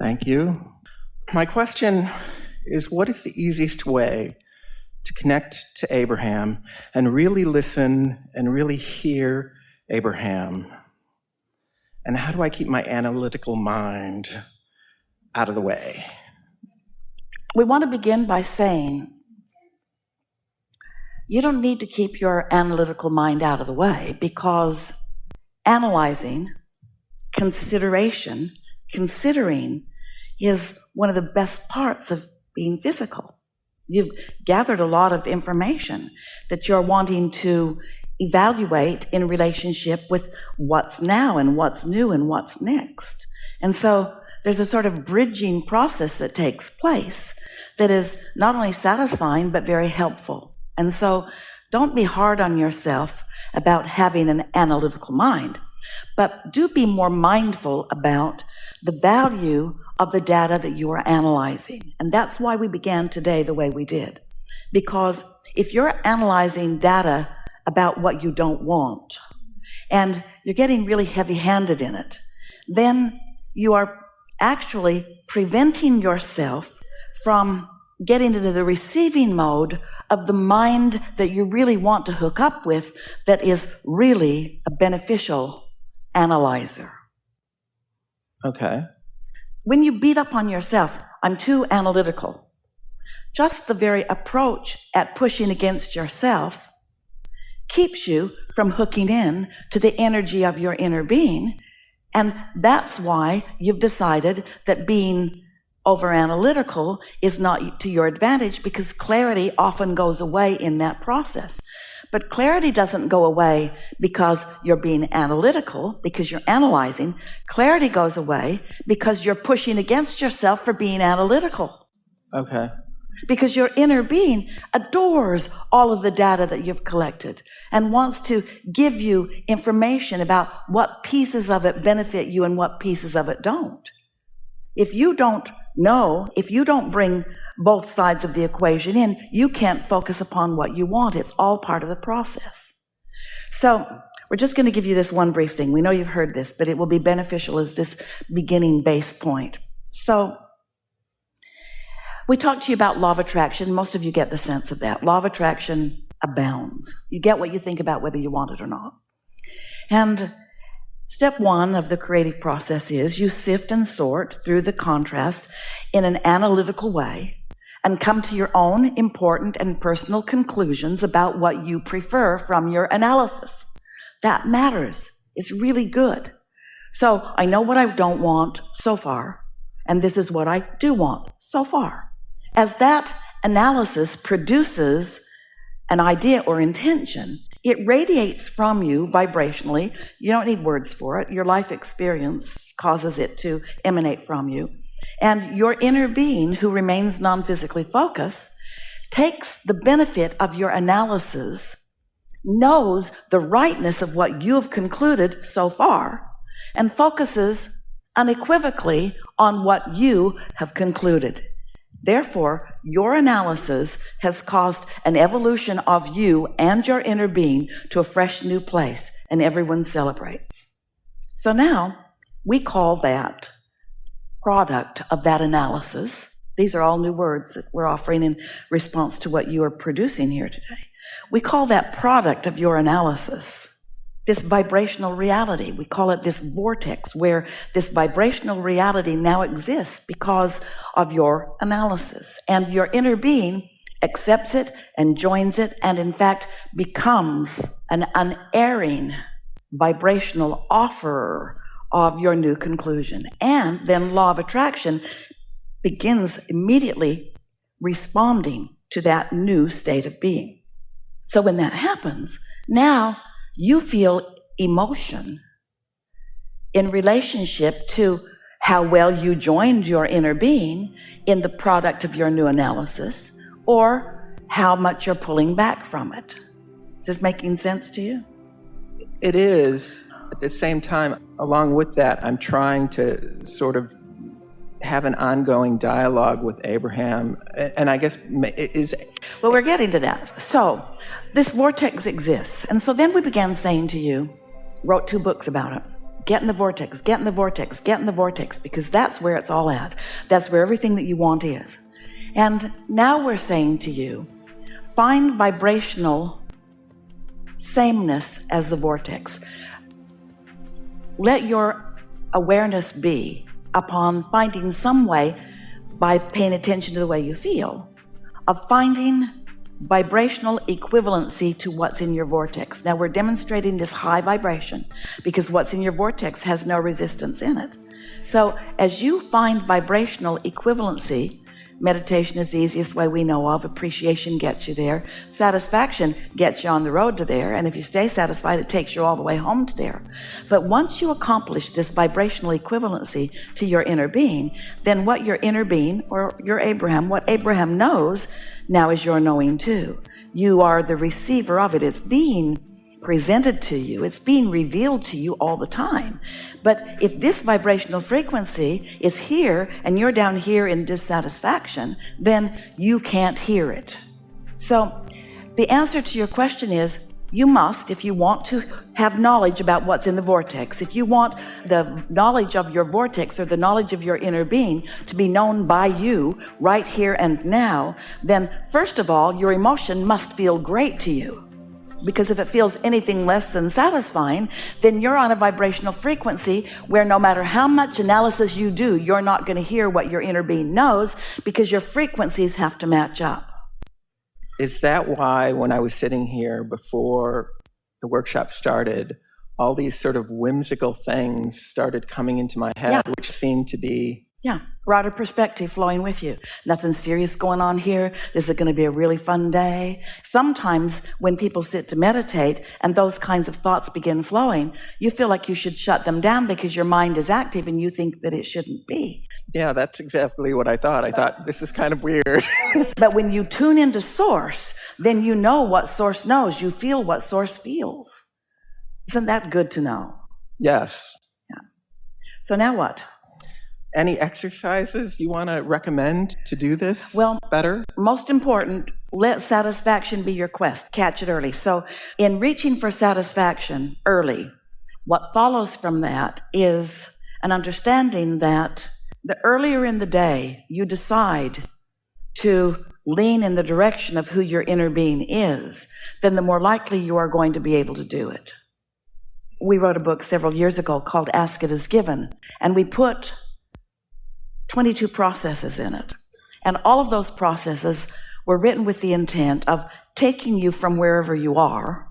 Thank you. My question is, what is the easiest way to connect to Abraham and really listen and really hear Abraham? And how do I keep my analytical mind out of the way? We want to begin by saying, you don't need to keep your analytical mind out of the way, because analyzing, considering is one of the best parts of being physical. You've gathered a lot of information that you're wanting to evaluate in relationship with what's now and what's new and what's next. And so there's a sort of bridging process that takes place that is not only satisfying but very helpful. And so don't be hard on yourself about having an analytical mind, but do be more mindful about the value of the data that you are analyzing. And that's why we began today the way we did. Because if you're analyzing data about what you don't want, and you're getting really heavy-handed in it, then you are actually preventing yourself from getting into the receiving mode of the mind that you really want to hook up with, that is really a beneficial analyzer. Okay. When you beat up on yourself, I'm too analytical, just the very approach at pushing against yourself keeps you from hooking in to the energy of your inner being. And that's why you've decided that being over-analytical is not to your advantage, because clarity often goes away in that process. But clarity doesn't go away because you're being analytical, because you're analyzing. Clarity goes away because you're pushing against yourself for being analytical. Okay. Because your inner being adores all of the data that you've collected and wants to give you information about what pieces of it benefit you and what pieces of it don't. If you don't know, if you don't bring both sides of the equation in, you can't focus upon what you want. It's all part of the process. So we're just going to give you this one brief thing. We know you've heard this, but it will be beneficial as this beginning base point. So we talked to you about law of attraction. Most of you get the sense of that. Law of attraction abounds. You get what you think about, whether you want it or not. And step one of the creative process is you sift and sort through the contrast in an analytical way and come to your own important and personal conclusions about what you prefer from your analysis. That matters. It's really good. So I know what I don't want so far, and this is what I do want so far. As that analysis produces an idea or intention, it radiates from you vibrationally. You don't need words for it. Your life experience causes it to emanate from you. And your inner being, who remains non-physically focused, takes the benefit of your analysis, knows the rightness of what you have concluded so far, and focuses unequivocally on what you have concluded. Therefore, your analysis has caused an evolution of you and your inner being to a fresh new place, and everyone celebrates. So now, we call that product of that analysis. These are all new words that we're offering in response to what you are producing here today. We call that product of your analysis this vibrational reality. We call it this vortex, where this vibrational reality now exists because of your analysis. And your inner being accepts it and joins it, and in fact becomes an unerring vibrational offerer of your new conclusion. And then law of attraction begins immediately responding to that new state of being. So when that happens, now you feel emotion in relationship to how well you joined your inner being in the product of your new analysis, or how much you're pulling back from it. Is this making sense to you? It is. At the same time, along with that, I'm trying to sort of have an ongoing dialogue with Abraham, and I guess is... Well, we're getting to that. So this vortex exists. And so then we began saying to you, wrote 2 books about it, get in the vortex, get in the vortex, get in the vortex, because that's where it's all at. That's where everything that you want is. And now we're saying to you, find vibrational sameness as the vortex. Let your awareness be upon finding some way, by paying attention to the way you feel, of finding vibrational equivalency to what's in your vortex. Now we're demonstrating this high vibration because what's in your vortex has no resistance in it. So as you find vibrational equivalency, meditation is the easiest way we know of. Appreciation gets you there. Satisfaction gets you on the road to there. And if you stay satisfied, it takes you all the way home to there. But once you accomplish this vibrational equivalency to your inner being, then what your inner being, or your Abraham, what Abraham knows now is your knowing too. You are the receiver of it. It's being presented to you. It's being revealed to you all the time. But if this vibrational frequency is here and you're down here in dissatisfaction, then you can't hear it. So the answer to your question is, you must, if you want to have knowledge about what's in the vortex, if you want the knowledge of your vortex or the knowledge of your inner being to be known by you right here and now, then first of all, your emotion must feel great to you. Because if it feels anything less than satisfying, then you're on a vibrational frequency where no matter how much analysis you do, you're not going to hear what your inner being knows, because your frequencies have to match up. Is that why when I was sitting here before the workshop started, all these sort of whimsical things started coming into my head, which seemed to be... Yeah, broader perspective flowing with you. Nothing serious going on here. This is going to be a really fun day. Sometimes when people sit to meditate and those kinds of thoughts begin flowing, you feel like you should shut them down because your mind is active and you think that it shouldn't be. Yeah, that's exactly what I thought. I thought, this is kind of weird. But when you tune into Source, then you know what Source knows. You feel what Source feels. Isn't that good to know? Yes. Yeah. So now what? Any exercises you want to recommend to do this better? Most important, let satisfaction be your quest. Catch it early. So in reaching for satisfaction early, what follows from that is an understanding that the earlier in the day you decide to lean in the direction of who your inner being is, then the more likely you are going to be able to do it. We wrote a book several years ago called Ask It Is Given, and we put 22 processes in it. And all of those processes were written with the intent of taking you from wherever you are,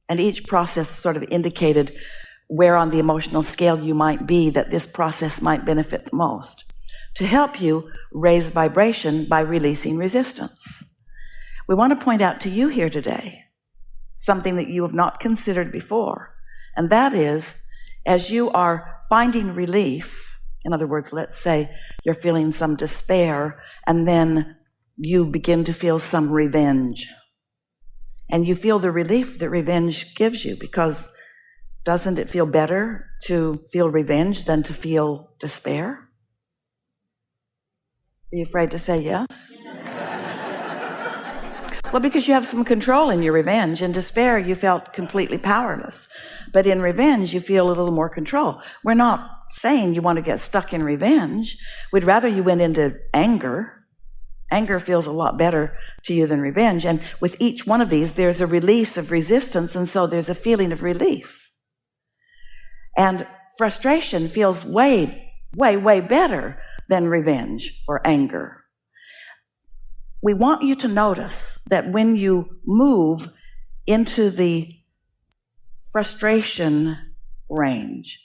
and each process sort of indicated where on the emotional scale you might be that this process might benefit the most, to help you raise vibration by releasing resistance. We want to point out to you here today something that you have not considered before, and that is, as you are finding relief, in other words, let's say you're feeling some despair and then you begin to feel some revenge. And you feel the relief that revenge gives you, because doesn't it feel better to feel revenge than to feel despair? Are you afraid to say yes? Well, because you have some control in your revenge. In despair, you felt completely powerless. But in revenge, you feel a little more control. We're not saying you want to get stuck in revenge. We'd rather you went into anger. Anger feels a lot better to you than revenge. And with each one of these, there's a release of resistance, and so there's a feeling of relief. And frustration feels way, way, way better than revenge or anger. We want you to notice that when you move into the frustration range,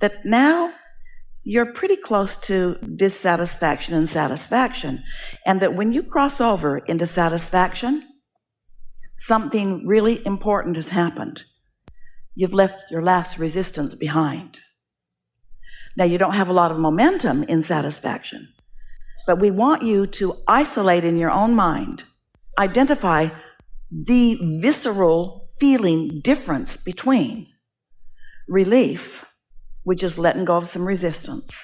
that now you're pretty close to dissatisfaction and satisfaction, and that when you cross over into satisfaction, something really important has happened. You've left your last resistance behind. Now, you don't have a lot of momentum in satisfaction, but we want you to isolate in your own mind, identify the visceral feeling difference between relief, which is letting go of some resistance,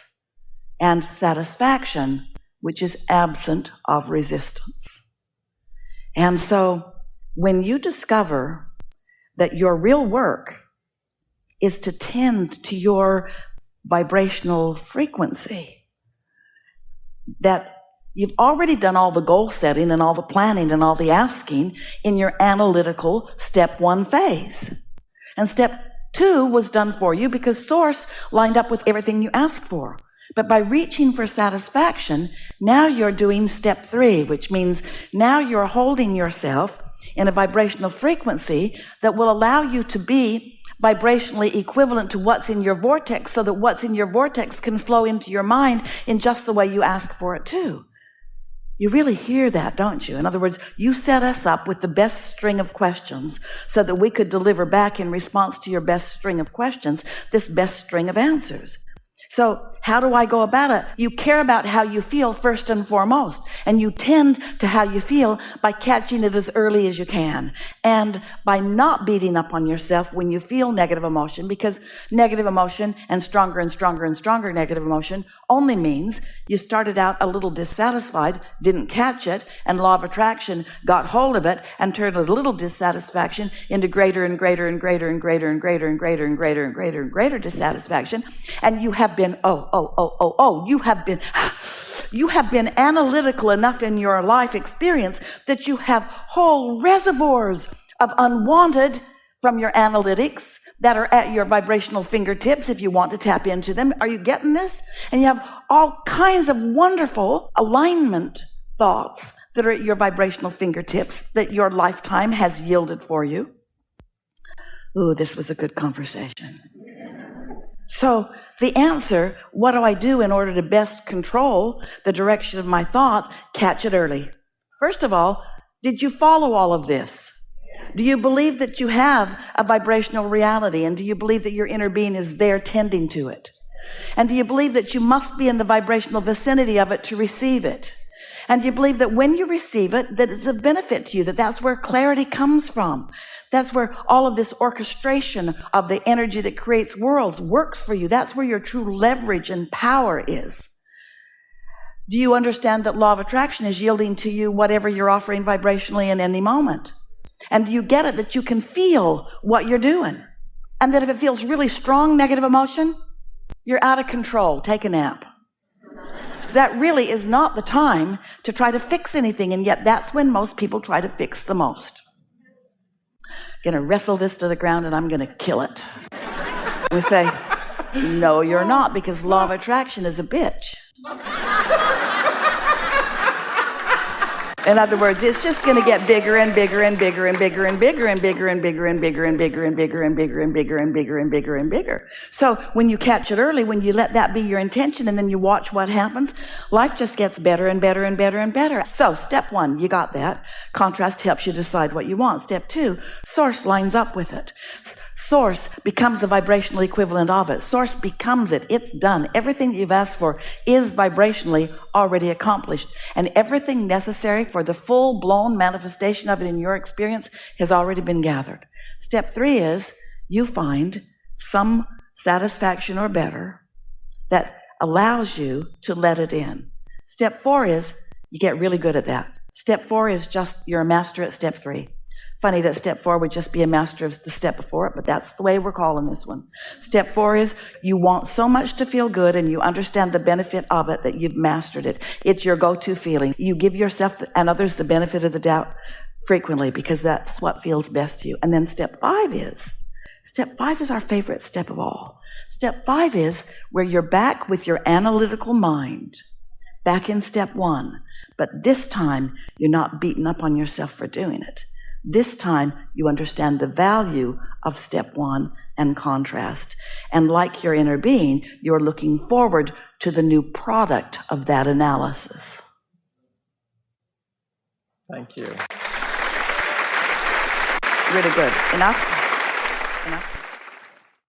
and satisfaction, which is absent of resistance. And so when you discover that your real work is to tend to your vibrational frequency. That you've already done all the goal setting and all the planning and all the asking in your analytical step 1 phase. And step 2 was done for you because Source lined up with everything you asked for. But by reaching for satisfaction, now you're doing step 3, which means now you're holding yourself in a vibrational frequency that will allow you to be vibrationally equivalent to what's in your vortex, so that what's in your vortex can flow into your mind in just the way you ask for it too. You really hear that, don't you? In other words, you set us up with the best string of questions so that we could deliver back in response to your best string of questions this best string of answers. So how do I go about it? You care about how you feel first and foremost, and you tend to how you feel by catching it as early as you can, and by not beating up on yourself when you feel negative emotion, because negative emotion and stronger and stronger and stronger negative emotion only means you started out a little dissatisfied, didn't catch it, and law of attraction got hold of it and turned a little dissatisfaction into greater and greater and greater and greater and greater and greater and greater and greater and greater dissatisfaction. And you have been you have been analytical enough in your life experience that you have whole reservoirs of unwanted from your analytics that are at your vibrational fingertips if you want to tap into them. Are you getting this? And you have all kinds of wonderful alignment thoughts that are at your vibrational fingertips that your lifetime has yielded for you. Ooh, this was a good conversation. So the answer, what do I do in order to best control the direction of my thought? Catch it early. First of all, did you follow all of this? Do you believe that you have a vibrational reality? And do you believe that your inner being is there tending to it? And do you believe that you must be in the vibrational vicinity of it to receive it? And do you believe that when you receive it, that it's a benefit to you, that that's where clarity comes from? That's where all of this orchestration of the energy that creates worlds works for you. That's where your true leverage and power is. Do you understand that law of attraction is yielding to you whatever you're offering vibrationally in any moment? And do you get it that you can feel what you're doing? And that if it feels really strong negative emotion, you're out of control. Take a nap. That really is not the time to try to fix anything, and yet that's when most people try to fix the most. I'm going to wrestle this to the ground and I'm going to kill it. We say, no, you're not, because law of attraction is a bitch. In other words, it's just going to get bigger and bigger and bigger and bigger and bigger and bigger and bigger and bigger and bigger and bigger and bigger and bigger and bigger and bigger and bigger. So when you catch it early, when you let that be your intention and then you watch what happens, life just gets better and better and better and better. So step 1, you got that. Contrast helps you decide what you want. Step 2, Source lines up with it. Source becomes a vibrational equivalent of it. Source becomes it. It's done. Everything that you've asked for is vibrationally already accomplished. And everything necessary for the full-blown manifestation of it in your experience has already been gathered. Step 3 is you find some satisfaction or better that allows you to let it in. Step 4 is you get really good at that. Step 4 is just you're a master at step 3. Funny that step 4 would just be a master of the step before it, but that's the way we're calling this one. Step 4 is you want so much to feel good and you understand the benefit of it that you've mastered it. It's your go-to feeling. You give yourself and others the benefit of the doubt frequently because that's what feels best to you. And then step 5 is our favorite step of all. Step 5 is where you're back with your analytical mind, back in step 1. But this time, you're not beating up on yourself for doing it. This time, you understand the value of step 1 and contrast. And like your inner being, you're looking forward to the new product of that analysis. Thank you. Really good. Enough?